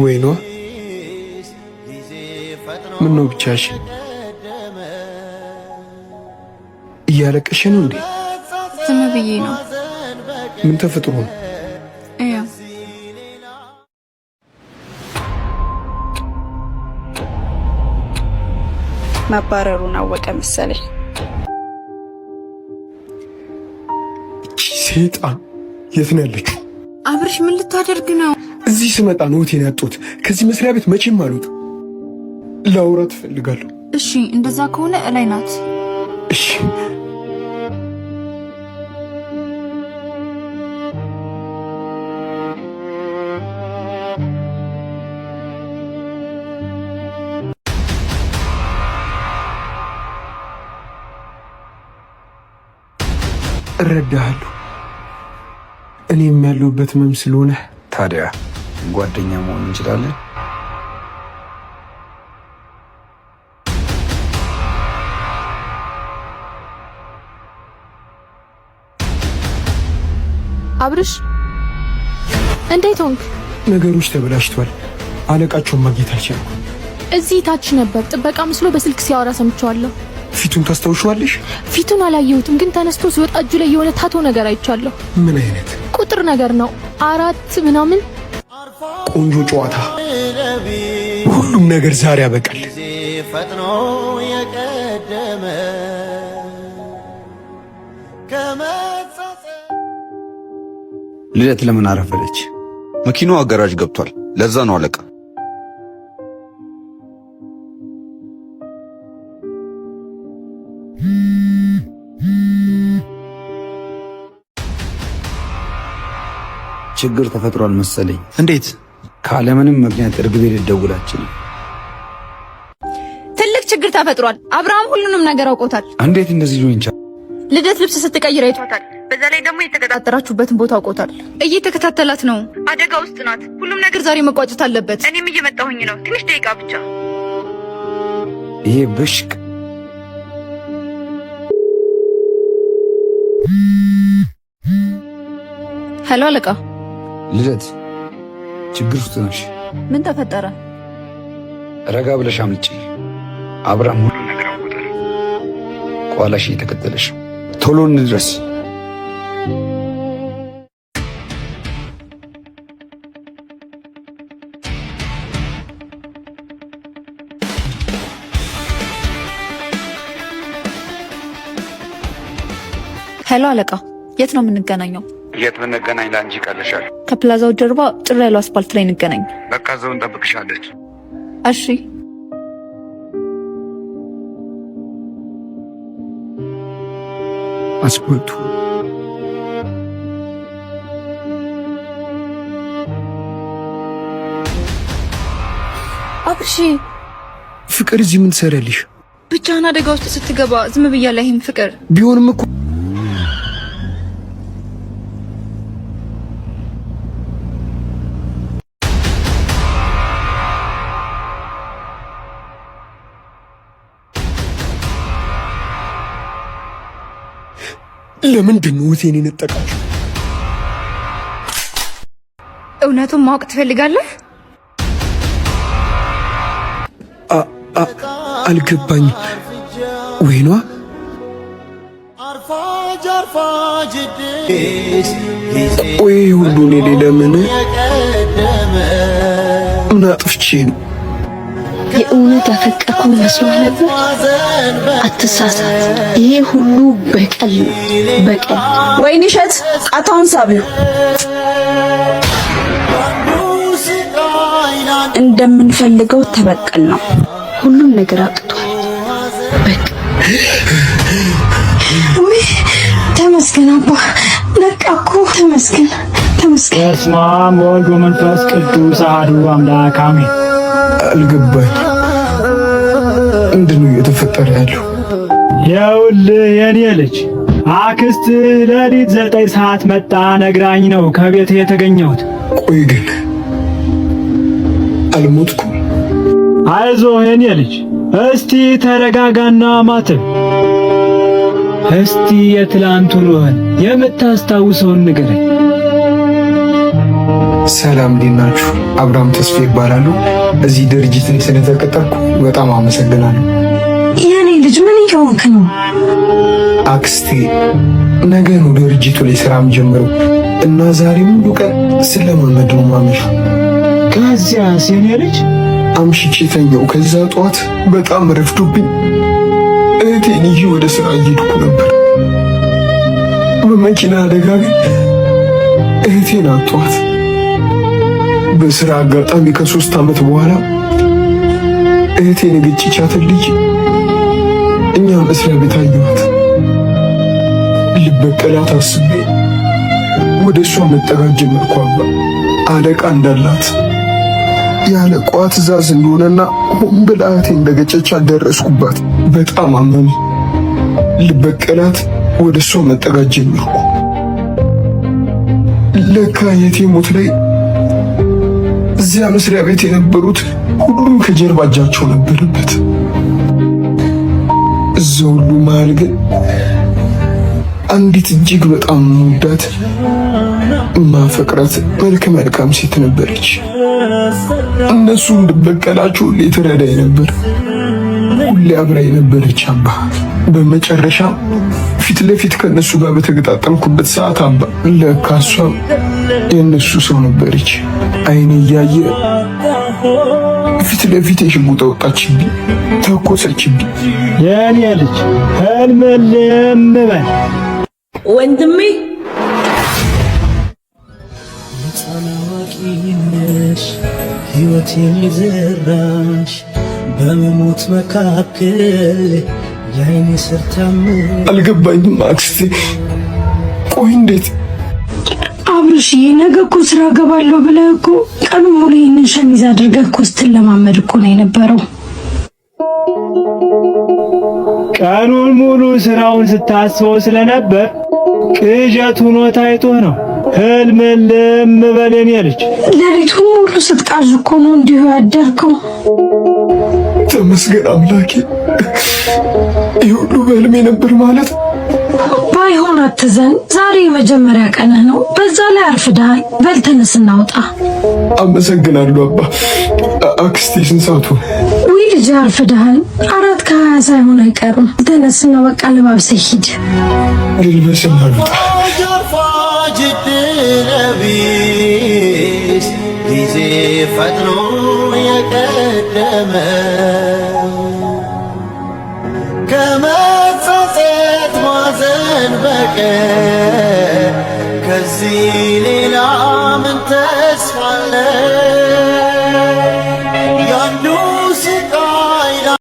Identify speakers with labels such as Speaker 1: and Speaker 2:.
Speaker 1: ወይኗ ምን ነው ብቻሽ እያለቀሽ ነው እንዴ?
Speaker 2: ዝም ብዬ ነው።
Speaker 1: ምን ተፈጥሮ ነው?
Speaker 2: መባረሩን አወቀ መሰለኝ።
Speaker 1: ሴጣን የት ነው ያለችው?
Speaker 2: አብርሽ ምን ልታደርግ ነው?
Speaker 1: እዚህ ስመጣ ነው ሆቴል ያጡት። ከዚህ መስሪያ ቤት መቼም አልወጣ። ላውራት እፈልጋለሁ።
Speaker 2: እሺ እንደዛ ከሆነ እላይ ናት።
Speaker 1: እሺ እረዳሃለሁ። እኔም ያለሁበት ህመም ስለሆነ።
Speaker 3: ታዲያ ጓደኛ መሆን እንችላለን?
Speaker 2: አብርሽ እንዴት ሆንክ?
Speaker 1: ነገሮች ተበላሽቷል። አለቃቸውን ማግኘት አልቻልኩም።
Speaker 4: እዚህ ታች ነበር። ጥበቃ መስሎ በስልክ ሲያወራ ሰምቼዋለሁ።
Speaker 1: ፊቱን ታስታውሻለሽ?
Speaker 4: ፊቱን አላየሁትም፣ ግን ተነስቶ ሲወጣ እጁ ላይ የሆነ ታቶ ነገር አይቻለሁ።
Speaker 1: ምን አይነት
Speaker 4: ቁጥር ነገር ነው? 4 ምናምን።
Speaker 1: ቆንጆ ጨዋታ። ሁሉም ነገር ዛሬ ያበቃል።
Speaker 5: ፈጥኖ የቀደመ
Speaker 3: ልደት ለምን አረፈለች?
Speaker 6: መኪናዋ አጋራጅ ገብቷል። ለዛ ነው አለቃ።
Speaker 3: ችግር ተፈጥሯል መሰለኝ።
Speaker 6: እንዴት?
Speaker 3: ካለምንም ምክንያት እርግቤ ልደውላችን።
Speaker 2: ትልቅ ችግር ተፈጥሯል። አብርሃም ሁሉንም ነገር አውቆታል።
Speaker 3: እንዴት እንደዚህ ሊሆን ይችላል?
Speaker 2: ልደት ልብስ ስትቀይር አይቷታል። በዛ ላይ ደግሞ የተቀጣጠራችሁበትን ቦታ አውቆታል። እየተከታተላት ነው። አደጋ ውስጥ ናት። ሁሉም ነገር ዛሬ መቋጨት አለበት። እኔም እየመጣሁኝ ነው። ትንሽ ደቂቃ ብቻ።
Speaker 3: ይሄ ብሽቅ
Speaker 2: ሄሎ አለቃ።
Speaker 3: ልደት ችግር ውስጥ ነሽ።
Speaker 2: ምን ተፈጠረ?
Speaker 3: ረጋ ብለሽ አምልጪ። አብርሃም ሁሉ ነገር አውቆታል። ከኋላሽ እየተከተለሽ። ቶሎ እንድረስ።
Speaker 2: ሄሎ አለቃ፣ የት ነው የምንገናኘው?
Speaker 3: የት ብንገናኝ ለአንቺ ይቀልሻል?
Speaker 2: ከፕላዛው ጀርባ ጭር ያለው አስፓልት ላይ እንገናኝ።
Speaker 3: በቃ እዛው እንጠብቅሻለች።
Speaker 2: እሺ።
Speaker 1: አስፓልቱ
Speaker 2: አብርሽ፣
Speaker 1: ፍቅር እዚህ ምን ትሰሪያለሽ?
Speaker 2: ብቻህን አደጋ ውስጥ ስትገባ ዝም ብያለሁ። ይሄም ፍቅር
Speaker 1: ቢሆንም እኮ ለምንድን ነው እቴን የነጠቃችሁ?
Speaker 2: እውነቱን ማወቅ ትፈልጋለህ?
Speaker 1: አልገባኝም። ወይኗ ቆይ ሁሉ እኔ ለምን ምን አጥፍቼ ነው?
Speaker 7: የእውነት ያፈቀርኩ መስሎ ነበር። አትሳሳት። ይሄ ሁሉ በቀል ነው፣ በቀል።
Speaker 2: ወይኔ እሸት ቃታውን ሳቢው። እንደምንፈልገው ተበቀል ነው።
Speaker 7: ሁሉም ነገር አጥቷል። በቃ
Speaker 2: ወይ ተመስገን አባ፣ ነቃኩ። ተመስገን ተመስገን።
Speaker 8: በስመ አብ ወወልድ ወመንፈስ ቅዱስ አሐዱ አምላክ አሜን።
Speaker 1: አልገባኝ። ምንድን ነው እየተፈጠረ ያለው?
Speaker 8: ይኸውልህ የኔ ልጅ አክስት ሌሊት 9 ሰዓት መጣ ነግራኝ ነው ከቤት የተገኘሁት።
Speaker 1: ቆይ ግን አልሞትኩም?
Speaker 8: አይዞህ የኔ ልጅ፣ እስቲ ተረጋጋና ማተብ። እስቲ የትላንቱን የምታስታውሰውን ንገረኝ።
Speaker 1: ሰላም እንዴት ናችሁ? አብርሃም ተስፋ ይባላሉ። እዚህ ድርጅት ላይ ስለተቀጠርኩ በጣም አመሰግናለሁ።
Speaker 9: የኔ ልጅ ምን እየሆንክ ነው?
Speaker 1: አክስቴ ነገ ነው ድርጅቱ ላይ ስራ የምጀምረው እና ዛሬ ሙሉ ቀን ስለማመድ ነው ማመሸው።
Speaker 8: ከዚያስ የኔ ልጅ
Speaker 1: አምሽቼ ተኛው። ከዛ ጠዋት በጣም ረፍዶብኝ እህቴን ይዤ ወደ ስራ እየሄድኩ ነበር። በመኪና አደጋ ግን እህቴን አጣኋት። በስራ አጋጣሚ ከ3 ዓመት በኋላ እህቴን የገጨቻትን ልጅ እኛ መስሪያ ቤት አየኋት። ልበቀላት አስቤ ወደ እሷ መጠጋት ጀመርኩ። አለቃ እንዳላት ያለቃዋ ትዕዛዝ እንደሆነና ሆን ብላ እህቴን እንደገጨቻት ደረስኩባት። በጣም አመመኝ። ልበቀላት ወደ እሷ መጠጋት ጀመርኩ። ለካ የቴ ሞት ላይ እዚያ መስሪያ ቤት የነበሩት ሁሉም ከጀርባ እጃቸው ነበረበት። እዛ ሁሉ መሃል ግን አንዲት እጅግ በጣም የምወዳት ማፈቅራት መልካም ሴት ነበረች። እነሱ እንድበቀላቸው ሁሌ ትረዳኝ ነበር፣ ሁሌ አብራኝ ነበረች። በመጨረሻ ፊት ለፊት ከነሱ ጋር በተገጣጠምኩበት ሰዓት ለካ እሷ የነሱ ሰው ነበረች። አይኔ እያየ ፊት ለፊት የሽጉጥ አወጣችብኝ፣ ተኮሰችብኝ።
Speaker 8: የኔ ልጅ ህልምልም በል
Speaker 9: ወንድሜ።
Speaker 5: ታናዋቂነሽ ሕይወት የሚዘራሽ በመሞት መካከል የአይኔ ስር
Speaker 1: አልገባኝም አክስቴ። ቆይ እንዴት
Speaker 9: አብርሽዬ፣ ነገ እኮ ስራ ገባለሁ ብለህ እኮ ቀኑ ሙሉ ይህንን ሸሚዝ አድርገህ እኮ ስትለማመድ እኮ ነው የነበረው።
Speaker 8: ቀኑን ሙሉ ስራውን ስታስበው ስለነበር ቅዠት ሆኖ ታይቶህ ነው። ህልምልም በል የኔ ልጅ።
Speaker 9: ሌሊቱን ሙሉ ስትቃዥ እኮ ነው እንዲሁ ያደርከው።
Speaker 1: ተመስገን አምላኬ። ይህ ሁሉ በህልሜ ነበር ማለት?
Speaker 9: ባይሆን አትዘን፣ ዛሬ የመጀመሪያ ቀንህ ነው። በዛ ላይ አርፍደሃል። በል ተነስ እናውጣ።
Speaker 1: አመሰግናለሁ አባ። አክስቴ ስንት ሰዓቱ?
Speaker 9: ውይ ልጅ አርፍደሃል። 4:20 ሳይሆን አይቀርም። ተነስና በቃ ለባብሰህ ሂድ።
Speaker 1: ልልበስና ልውጣ።
Speaker 5: ጊዜ ፈጥኖ የቀደመ ከመጸጸት ማዘን በቀር ከዚህ ሌላ ምን ተስፋ አለ?